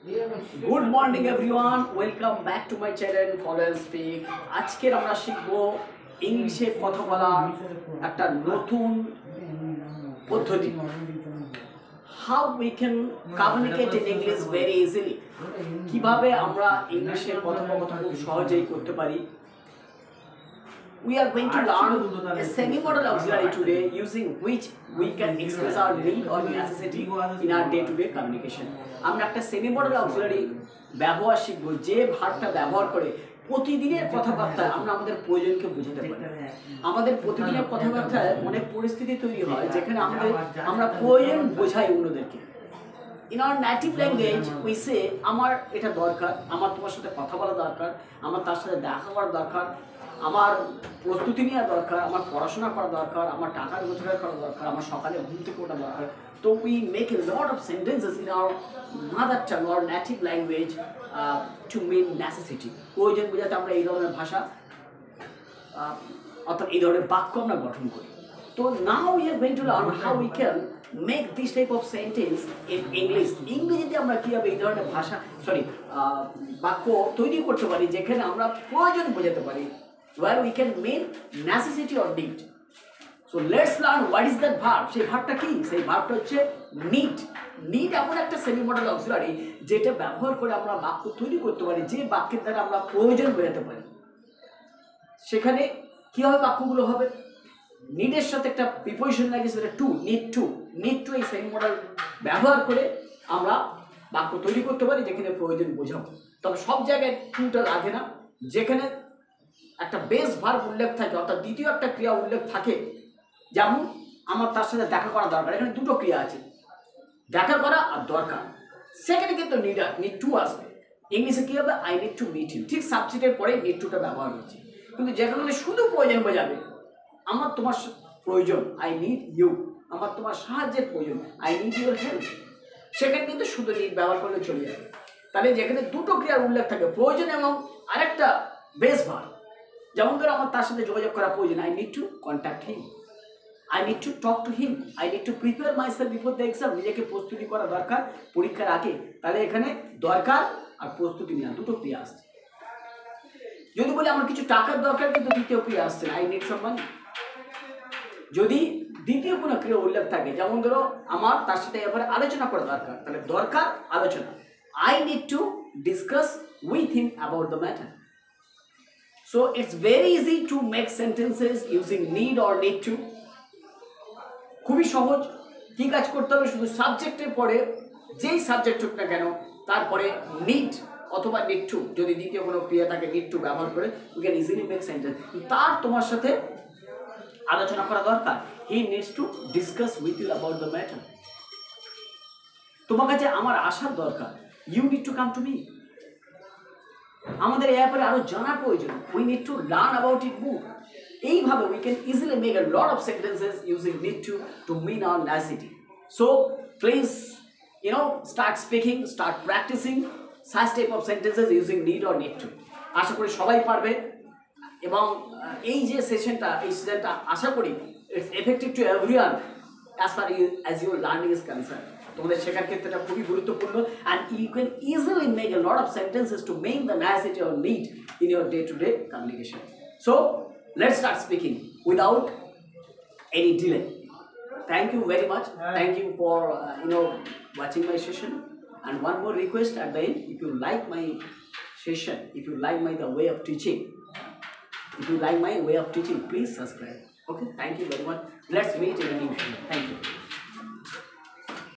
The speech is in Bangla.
Good morning everyone, welcome back to my channel follow and speak. আজকের আমরা শিখবো ইংলিশে কথা বলার একটা নতুন পদ্ধতি। How we can communicate in English very easily. কিভাবে আমরা ইংলিশে কথোপকথন খুব সহজেই করতে পারি। We are going to learn a semi-modal auxiliary today using which we can express our need or necessity in our day-to-day communication. আমরা একটা সেমি-মডেল অক্সিলারি ব্যবহার শিখব, যে ভার্বটা ব্যবহার করে প্রতিদিনের কথাবার্তায় আমরা আমাদের প্রয়োজনকে বোঝাতে পারি। আমাদের প্রতিদিনের কথাবার্তায় অনেক পরিস্থিতি তৈরি হয় যেখানে আমরা প্রয়োজন বোঝাই অন্যদেরকে। In our native language we say আমার এটা দরকার, আমার তোমার সাথে কথা বলা দরকার, আমার তার সাথে দেখা করা দরকার, আমার প্রস্তুতি নেওয়া দরকার, আমার পড়াশোনা করা দরকার, আমার টাকা রোজগার করা দরকার, আমার সকালে ঘুম থেকে ওঠা দরকার। তো we make a lot of sentences in our mother tongue or native language to mean necessity. প্রয়োজন বোঝাতে আমরা এই ধরনের ভাষা অর্থাৎ এই ধরনের বাক্য আমরা গঠন করি। তো now we are going to learn how we can make this type of sentence in English. ইংরেজিতে আমরা কীভাবে এই ধরনের ভাষা বাক্য তৈরি করতে পারি যেখানে আমরা প্রয়োজন বোঝাতে পারি, where we can mean necessity or need. So let's learn what is that verb. সেই ভার্বটা কি? সেই ভার্বটা হচ্ছে need. need এমন একটা সেমি মডেল অক্সিলারি যেটা ব্যবহার করে আমরা বাক্য তৈরি করতে পারি, যে বাক্যের দ্বারা আমরা প্রয়োজন বোঝাতে পারি। সেখানে কীভাবে বাক্যগুলো হবে? নিডের সাথে একটা প্রিপোজিশন লাগে, সেটা টু, নিড টু এই সেমি মডেল ব্যবহার করে আমরা বাক্য তৈরি করতে পারি যেখানে প্রয়োজন বোঝাবো। তবে সব জায়গায় টুটা লাগে না। যেখানে একটা বেস ভার্ব উল্লেখ থাকে অর্থাৎ দ্বিতীয় একটা ক্রিয়া উল্লেখ থাকে, যেমন আমার তার সাথে দেখা করা দরকার, এখানে দুটো ক্রিয়া আছে, দেখা করা আর দরকার। সেখানে কিন্তু নিড টু আসবে। ইংলিশে কী হবে? I need to meet him, ঠিক সাবজেক্টের পরে নিড টুটা ব্যবহার হচ্ছে। কিন্তু যেখানে শুধু প্রয়োজন বোঝাবে, আমার তোমার প্রয়োজন, আই নিড ইউ, আমার তোমার সাহায্যের প্রয়োজন, আই নিড ইউর হেল্প, সেখানে কিন্তু শুধু নিড ব্যবহার করলে চলে যাবে। তাহলে যেখানে দুটো ক্রিয়ার উল্লেখ থাকে, প্রয়োজন এবং আরেকটা বেস ভার্ব, যেমন ধরো আমার তার সাথে যোগাযোগ করা প্রয়োজন, I need to contact him, I need to talk to him, I need to prepare myself before the exam, নিজেকে প্রস্তুতি করা দরকার পরীক্ষার আগে। তাহলে এখানে দরকার আর প্রস্তুতি নেওয়া দুটো ক্রিয়া আসছে। যদি বলি আমার কিছু টাকার দরকার, কিন্তু দ্বিতীয় ক্রিয়া আসছে না, আই নিড সাম মানি। যদি দ্বিতীয় কোনো ক্রিয়া উল্লেখ থাকে, যেমন ধরো আমার তার সাথে এবারে আলোচনা করা দরকার, তাহলে দরকার আলোচনা, I need to discuss with him about the matter. So it's very easy to make sentences using need or need to. খুবই সহজ। কি কাজ করতে হবে? শুধু সাবজেক্টের পরে যেই সাবজেক্ট হোক না কেন তারপরে নিড অথবা নিড টু, যদি দ্বিতীয় কোনো ক্রিয়া থাকে নিড টু ব্যবহার করে you can easily make sentence. তার তোমার সাথে আলোচনা করা দরকার, he needs to discuss with you about the matter. তোমার কাছে আমার আসার দরকার, you need to come to me. আমাদের এই ব্যাপারে আরো জানার প্রয়োজন, we need to learn about it more. এইভাবে we can easily make a lot of sentences using need to mean our necessity. So please start speaking, start practicing such type of sentences using need or need to. আশা করি সবাই পারবে, এবং এই যে সেশনটা আশা করি it's effective to everyone as far as your learning is concerned. তোমাদের শেখার ক্ষেত্রটা খুবই গুরুত্বপূর্ণ, and you can easily make a lot of sentences to mean the necessity or need in your day-to-day communication. So let's start speaking without any delay. Thank you very much. Thank you for watching my session. And one more request at the end: if you like my session, if you like the way of teaching, if you like my way of teaching, please subscribe. Okay, thank you very much. Let's meet in a new session. Thank you.